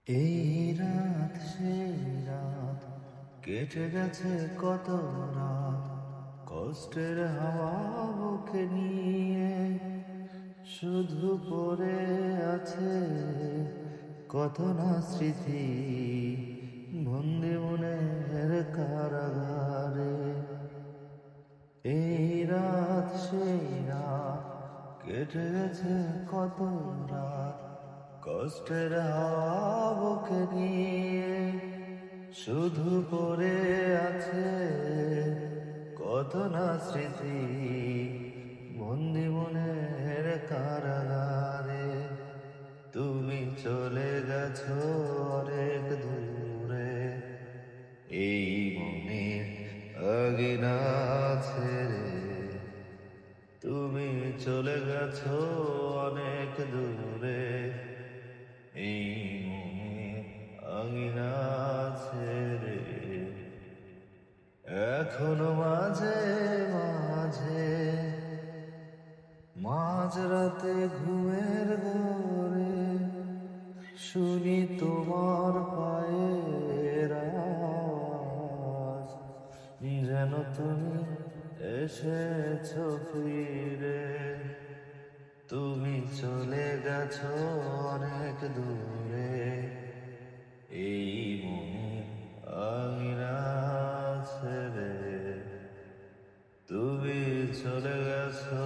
এই রাত সেই রাত কেটে গেছে কত রাত, কষ্টের হাওয়া বুকে নিয়ে শুধু পড়ে আছে কত না স্মৃতি বন্দি মনের কারাগারে। এই রাত সেই রাত কেটে গেছে কত রাত, কষ্টের হাওয়া বুকে নিয়ে শুধু পড়ে আছে কত না স্মৃতি বন্দি মনের কারাগারে। তুমি চলে গেছো অনেক দূরে, এই মনের আঙিনা ছেড়ে। তুমি চলে গেছো অনেক দূরে, এই মনের আঙিনা ছেড়ে। এখনো মাঝে মাঝে মাঝরাতে ঘুমের ঘরে শুনি তোমার পায়ের আওয়াজ, যেন তুমি এসেছো ফিরে। তুমি চলে গেছো অনেক দূরে, এই মনের আঙিনা ছেড়ে। তুমি চলে গেছো